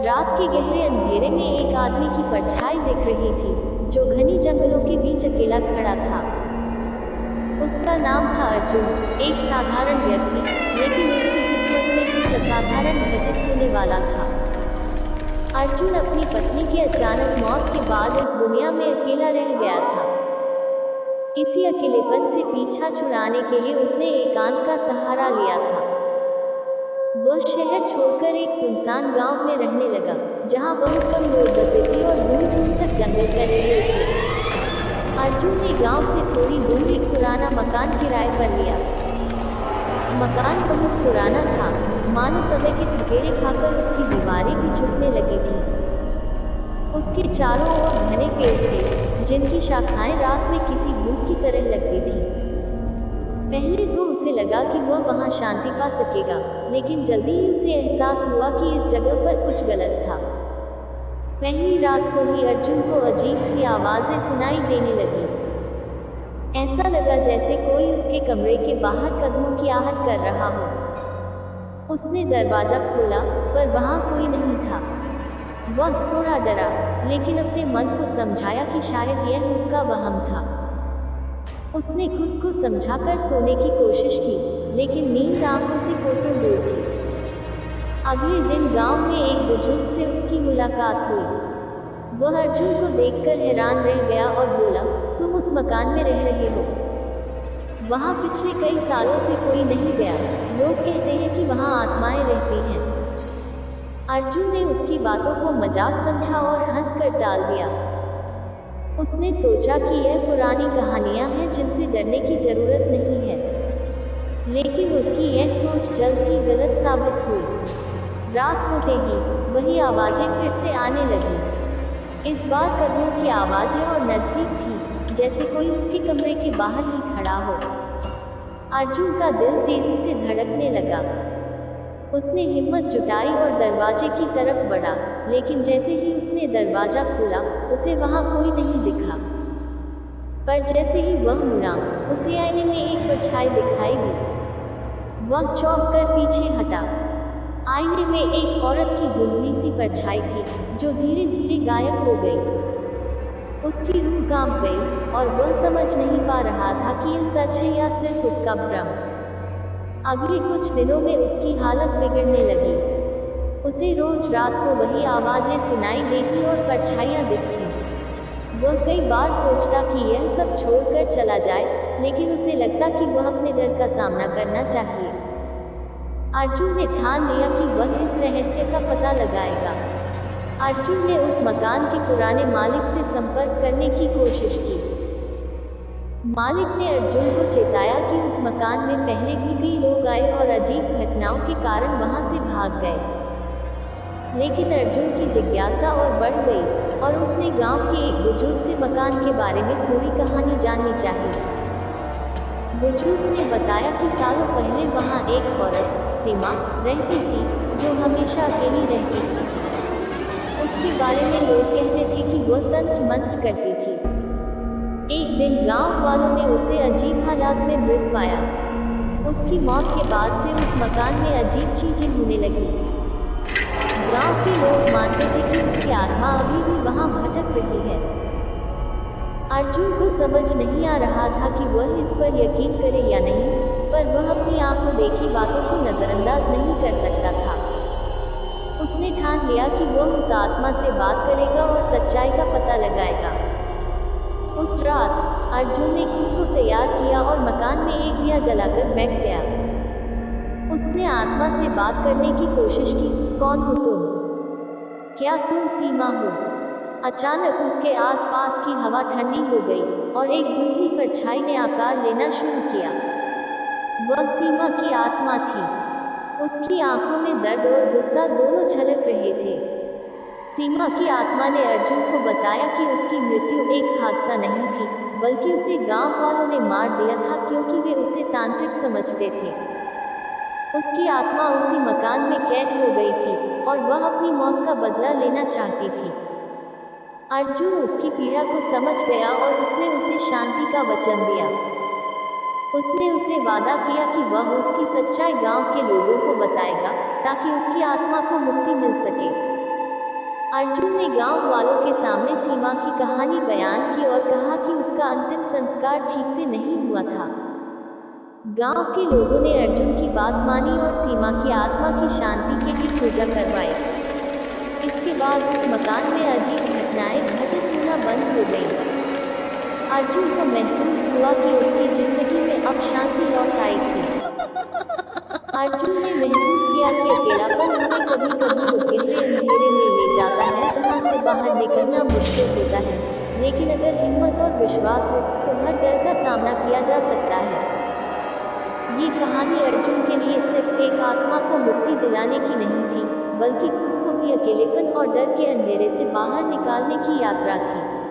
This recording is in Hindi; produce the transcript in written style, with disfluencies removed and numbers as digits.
रात के गहरे अंधेरे में एक आदमी की परछाई दिख रही थी, जो घनी जंगलों के बीच अकेला खड़ा था। उसका नाम था अर्जुन, एक साधारण व्यक्ति, लेकिन उसकी किस्मत में कुछ असाधारण घटित होने वाला था। अर्जुन अपनी पत्नी के अचानक मौत के बाद इस दुनिया में अकेला रह गया था। इसी अकेलेपन से पीछा छुड़ाने के लिए उसने एकांत का सहारा लिया था। वह शहर छोड़कर एक सुनसान गांव में रहने लगा, जहां बहुत कम लोग बसे थे और दूर दूर तक जंगल फैले हुए थे। अर्जुन ने गांव से थोड़ी दूर एक पुराना मकान किराए पर लिया। मकान बहुत पुराना था, मानो समय के थकेड़े खाकर उसकी दीवारें भी झुकने लगी थी। उसके चारों ओर घने पेड़ थे, जिनकी शाखाएं रात में किसी भूत की तरह लगती थी। पहले तो उसे लगा कि वह वहां शांति पा सकेगा, लेकिन जल्दी ही उसे एहसास हुआ कि इस जगह पर कुछ गलत था। पहली रात को ही अर्जुन को अजीब सी आवाजें सुनाई देने लगी। ऐसा लगा जैसे कोई उसके कमरे के बाहर कदमों की आहट कर रहा हो। उसने दरवाजा खोला, पर वहां कोई नहीं था। वह थोड़ा डरा, लेकिन अपने मन को समझाया कि शायद यह उसका वहम था। उसने खुद को समझाकर सोने की कोशिश की, लेकिन नींद आंखों से कोसों दूर थी। अगले दिन गांव में एक बुजुर्ग से उसकी मुलाकात हुई। वह अर्जुन को देखकर हैरान रह गया और बोला, तुम उस मकान में रह रहे हो? वहां पिछले कई सालों से कोई नहीं गया। लोग कहते हैं कि वहां आत्माएं रहती हैं। अर्जुन ने उसकी बातों को मजाक समझा और हंसकर टाल दिया। उसने सोचा कि यह पुरानी कहानियां हैं जिनसे डरने की जरूरत नहीं है, लेकिन उसकी यह सोच जल्द ही गलत साबित हुई। रात होते ही वही आवाजें फिर से आने लगी। इस बार कदमों की आवाजें और नजदीक थी, जैसे कोई उसके कमरे के बाहर ही खड़ा हो। अर्जुन का दिल तेजी से धड़कने लगा। उसने हिम्मत जुटाई और दरवाजे की तरफ बढ़ा, लेकिन जैसे ही उसने दरवाजा खोला, उसे वहां कोई नहीं दिखा। पर जैसे ही वह मुड़ा, उसे आईने में एक परछाई दिखाई दी। वह चौंक कर पीछे हटा। आईने में एक औरत की धुंधली सी परछाई थी, जो धीरे धीरे गायब हो गई। उसकी रूह कांप गई और वह समझ नहीं पा रहा था कि यह सच है या सिर्फ उसका भ्रम। अगले कुछ दिनों में उसकी हालत बिगड़ने लगी। उसे रोज रात को वही आवाजें सुनाई देती और परछाइयां दिखती। वह कई बार सोचता कि यह सब छोड़कर चला जाए, लेकिन उसे लगता कि वह अपने डर का सामना करना चाहिए। अर्जुन ने ठान लिया कि वह इस रहस्य का पता लगाएगा। अर्जुन ने उस मकान के पुराने मालिक से संपर्क करने की कोशिश की। मालिक ने अर्जुन को चेताया कि उस मकान में पहले भी कई लोग आए और अजीब घटनाओं के कारण वहां से भाग गए। लेकिन अर्जुन की जिज्ञासा और बढ़ गई और उसने गांव के एक बुजुर्ग से मकान के बारे में पूरी कहानी जाननी चाहिए। बुजुर्ग ने बताया कि सालों पहले वहां एक औरत, सीमा, रहती थी, जो हमेशा अकेली रहती थी। उसके बारे में लोग कहते थे कि वह तंत्र मंत्र करती थी। एक दिन गांव वालों ने उसे अजीब हालात में मृत पाया। उसकी मौत के बाद से उस मकान में अजीब चीजें होने लगी। गांव के लोग मानते थे कि उसकी आत्मा अभी भी वहां भटक रही है। अर्जुन को समझ नहीं आ रहा था कि वह इस पर यकीन करे या नहीं, पर वह अपनी आंखों देखी बातों को नजरअंदाज नहीं कर सकता था। उसने ठान लिया कि वह उस आत्मा से बात करेगा और सच्चाई का पता लगाएगा। उस रात अर्जुन ने खुद को तैयार किया और मकान में एक दिया जलाकर बैठ गया। उसने आत्मा से बात करने की कोशिश की, कौन हो तुम? क्या तुम सीमा हो? अचानक उसके आसपास की हवा ठंडी हो गई और एक धुंधली परछाई ने आकार लेना शुरू किया। वह सीमा की आत्मा थी। उसकी आंखों में दर्द और गुस्सा दोनों झलक रहे थे। सीमा की आत्मा ने अर्जुन को बताया कि उसकी मृत्यु एक हादसा नहीं थी, बल्कि उसे गांव वालों ने मार दिया था क्योंकि वे उसे तांत्रिक समझते थे। उसकी आत्मा उसी मकान में कैद हो गई थी और वह अपनी मौत का बदला लेना चाहती थी। अर्जुन उसकी पीड़ा को समझ गया और उसने उसे शांति का वचन दिया। उसने उसे वादा किया कि वह उसकी सच्चाई गांव के लोगों को बताएगा, ताकि उसकी आत्मा को मुक्ति मिल सके। अर्जुन ने गांव वालों के सामने सीमा की कहानी बयान की और कहा कि उसका अंतिम संस्कार ठीक से नहीं हुआ था। गांव के लोगों ने अर्जुन की बात मानी और सीमा की आत्मा की शांति के लिए पूजा करवाई। इसके बाद उस मकान में अजीब घटनाएं घटित होना बंद हो गई। अर्जुन को महसूस हुआ कि उसकी जिंदगी में अब शांति लौट आई थी। अर्जुन ने महसूस किया कि अकेलापन उन्हें कभी-कभी उस गहरे अंधेरे में ले जाता है जहां से बाहर निकलना मुश्किल होता है, लेकिन अगर हिम्मत और विश्वास हो तो हर डर का सामना किया जा सकता है। ये कहानी अर्जुन के लिए सिर्फ एक आत्मा को मुक्ति दिलाने की नहीं थी, बल्कि खुद को भी अकेलेपन और डर के अंधेरे से बाहर निकालने की यात्रा थी।